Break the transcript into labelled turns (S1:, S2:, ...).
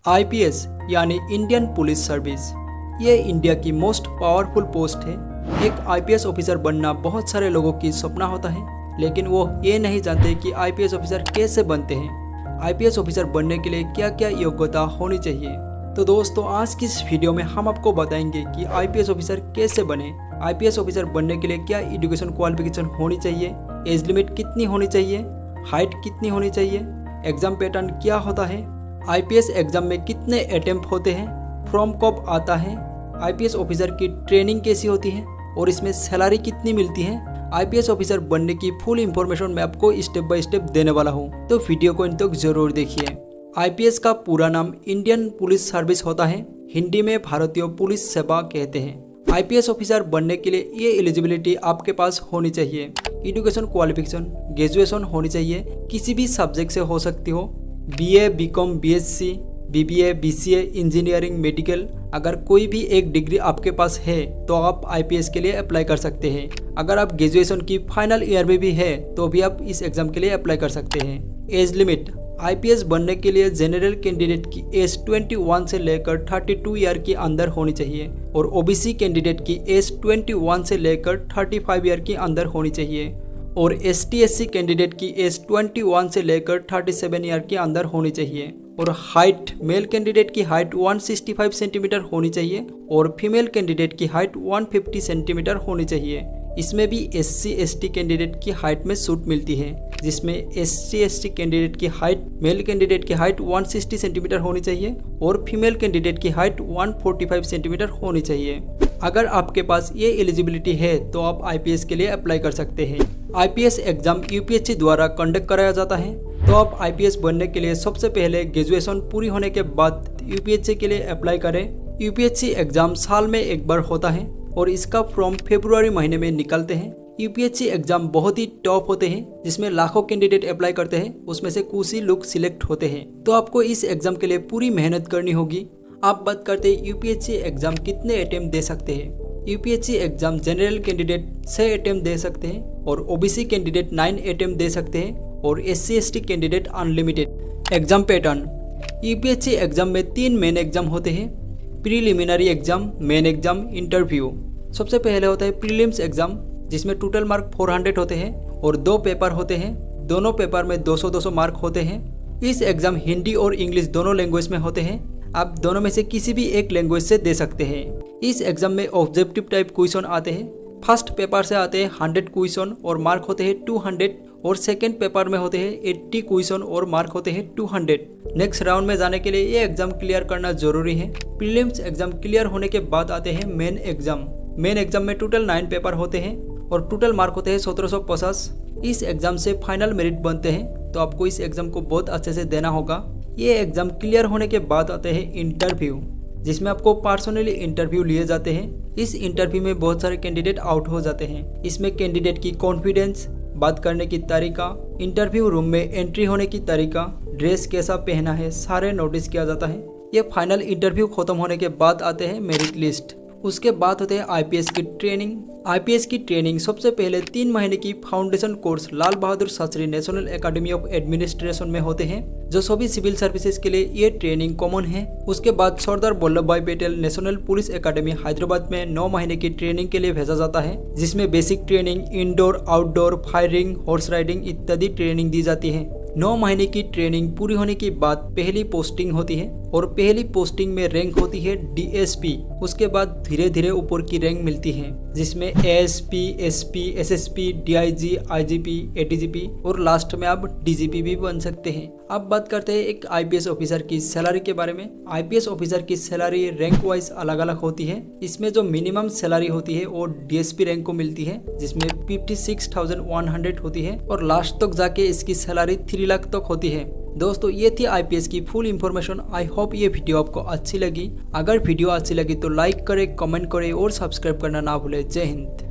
S1: IPS यानी Indian police service, ये India की मोस्ट पावरफुल पोस्ट है। एक आईपीएस ऑफिसर बनना बहुत सारे लोगों की सपना होता है, लेकिन वो ये नहीं जानते कि आईपीएस ऑफिसर कैसे बनते हैं। आईपीएस ऑफिसर बनने के लिए क्या क्या योग्यता होनी चाहिए। तो दोस्तों, आज की इस वीडियो में हम आपको बताएंगे कि आईपीएस ऑफिसर कैसे बने, आईपीएस ऑफिसर बनने के लिए क्या एजुकेशन क्वालिफिकेशन होनी चाहिए, एज लिमिट कितनी होनी चाहिए, हाइट कितनी होनी चाहिए, एग्जाम पैटर्न क्या होता है, आईपीएस एग्जाम में कितने अटेम्प्ट होते हैं, फॉर्म कब आता है, आईपीएस ऑफिसर की ट्रेनिंग कैसी होती है और इसमें सैलरी कितनी मिलती है। आईपीएस ऑफिसर बनने की फुल इंफॉर्मेशन मैं आपको स्टेप बाय स्टेप देने वाला हूँ, तो वीडियो को इन तक जरूर देखिए। आईपीएस का पूरा नाम इंडियन पुलिस सर्विस होता है, हिंदी में भारतीय पुलिस सेवा कहते हैं। आईपीएस ऑफिसर बनने के लिए ये एलिजिबिलिटी आपके पास होनी चाहिए। एजुकेशन क्वालिफिकेशन ग्रेजुएशन होनी चाहिए, किसी भी सब्जेक्ट से हो सकती हो, BA, BCom, BSc, BBA, BCA, engineering, medical. अगर कोई भी एक डिग्री आपके पास है तो आप आईपीएस के लिए अप्लाई कर सकते हैं। अगर आप ग्रेजुएशन की फाइनल ईयर में भी है तो भी आप इस एग्जाम के लिए अप्लाई कर सकते हैं। एज लिमिट, आईपीएस बनने के लिए जनरल कैंडिडेट की एज 21 से लेकर 32 ईयर के अंदर होनी चाहिए और ओबीसी कैंडिडेट की एज 21 से लेकर 35 ईयर के अंदर होनी चाहिए और एसटी/एससी कैंडिडेट की एज 21 से लेकर 37 ईयर के अंदर होनी चाहिए। और हाइट, मेल कैंडिडेट की हाइट 165 सेंटीमीटर होनी चाहिए और फीमेल कैंडिडेट की हाइट 150 सेंटीमीटर होनी चाहिए। इसमें भी SC/ST कैंडिडेट की हाइट में छूट मिलती है, जिसमें SC/ST कैंडिडेट की हाइट, मेल कैंडिडेट की हाइट 160 सेंटीमीटर होनी चाहिए और फीमेल कैंडिडेट की हाइट 145 सेंटीमीटर होनी चाहिए। अगर आपके पास ये एलिजिबिलिटी है तो आप आईपीएस के लिए अप्लाई कर सकते हैं। आईपीएस एग्जाम यूपीएससी द्वारा कंडक्ट कराया जाता है, तो आप आईपीएस बनने के लिए सबसे पहले ग्रेजुएशन पूरी होने के बाद यूपीएससी के लिए अप्लाई करें। यूपीएससी एग्जाम साल में एक बार होता है और इसका फॉर्म फरवरी महीने में निकलते हैं। यूपीएससी एग्जाम बहुत ही टॉप होते हैं, जिसमें लाखों कैंडिडेट अप्लाई करते हैं, उसमें से कुछ ही लोग सिलेक्ट होते हैं। तो आपको इस एग्जाम के लिए पूरी मेहनत करनी होगी। आप बात करते हैं यूपीएससी एग्जाम कितने अटेम्प्ट दे सकते हैं। UPSC exam general candidate 6 attempt दे सकते हैं और ओबीसी कैंडिडेट 9 अटेम्प्ट दे सकते हैं और SC/ST candidate unlimited. Exam pattern, UPSC exam में 3 मेन एग्जाम होते हैं, preliminary exam, main exam, interview. सबसे पहले होता है प्रीलिम्स एग्जाम, जिसमें टोटल मार्क 400 होते हैं और 2 पेपर होते हैं। दोनों पेपर में 200-200 मार्क होते हैं। इस एग्जाम हिंदी और इंग्लिश दोनों लैंग्वेज में होते हैं। आप दोनों में से किसी भी एक लैंग्वेज से दे सकते हैं। इस एग्जाम में ऑब्जेक्टिव टाइप क्वेश्चन आते हैं। फर्स्ट पेपर से आते हैं 100 क्वेश्चन और मार्क होते हैं 200 और सेकंड पेपर में होते हैं 80 क्वेश्चन और मार्क होते हैं 200। नेक्स्ट राउंड में जाने के लिए ये एग्जाम क्लियर करना जरूरी है। प्रीलिम्स एग्जाम क्लियर होने के बाद आते हैं मेन एग्जाम। मेन एग्जाम में टोटल 9 पेपर होते हैं और टोटल मार्क होते हैं 1750। इस एग्जाम से फाइनल मेरिट बनते हैं, तो आपको इस एग्जाम को बहुत अच्छे से देना होगा। ये एग्जाम क्लियर होने के बाद आते हैं इंटरव्यू, जिसमें आपको पर्सनली इंटरव्यू लिए जाते हैं। इस इंटरव्यू में बहुत सारे कैंडिडेट आउट हो जाते हैं। इसमें कैंडिडेट की कॉन्फिडेंस, बात करने की तरीका, इंटरव्यू रूम में एंट्री होने की तरीका, ड्रेस कैसा पहना है, सारे नोटिस किया जाता है। ये फाइनल इंटरव्यू खत्म होने के बाद आते हैं मेरिट लिस्ट। उसके बाद होते हैं आईपीएस की ट्रेनिंग। आईपीएस की ट्रेनिंग सबसे पहले 3 महीने की foundation course Lal Bahadur Shastri national academy of administration में होते हैं, जो सभी सिविल सर्विसेज के लिए ये ट्रेनिंग कॉमन है। उसके बाद सरदार वल्लभ भाई Patel national police academy Hyderabad में 9 महीने की ट्रेनिंग के लिए भेजा जाता है, जिसमें basic training, indoor, outdoor, firing, horse riding इत्यादि ट्रेनिंग दी जाती है। 9 महीने की ट्रेनिंग पूरी होने के बाद पहली पोस्टिंग होती है और पहली पोस्टिंग में रैंक होती है DSP। उसके बाद धीरे धीरे ऊपर की रैंक मिलती है, जिसमें ASP, SP, SSP, DIG, IGP, ADGP और लास्ट में आप DGP भी बन सकते हैं। अब बात करते हैं एक आईपीएस ऑफिसर की सैलरी के बारे में। आईपीएस ऑफिसर की सैलरी रैंक वाइज अलग अलग होती है। इसमें जो मिनिमम सैलरी होती है वो DSP रैंक को मिलती है, जिसमें 56,100 होती है और लास्ट तक जाके इसकी सैलरी 3 लाख तक होती है। दोस्तों, ये थी आईपीएस की फुल इंफॉर्मेशन। आई होप ये वीडियो आपको अच्छी लगी। अगर वीडियो अच्छी लगी तो लाइक करें, कमेंट करें और सब्सक्राइब करना ना भूलें। जय हिंद।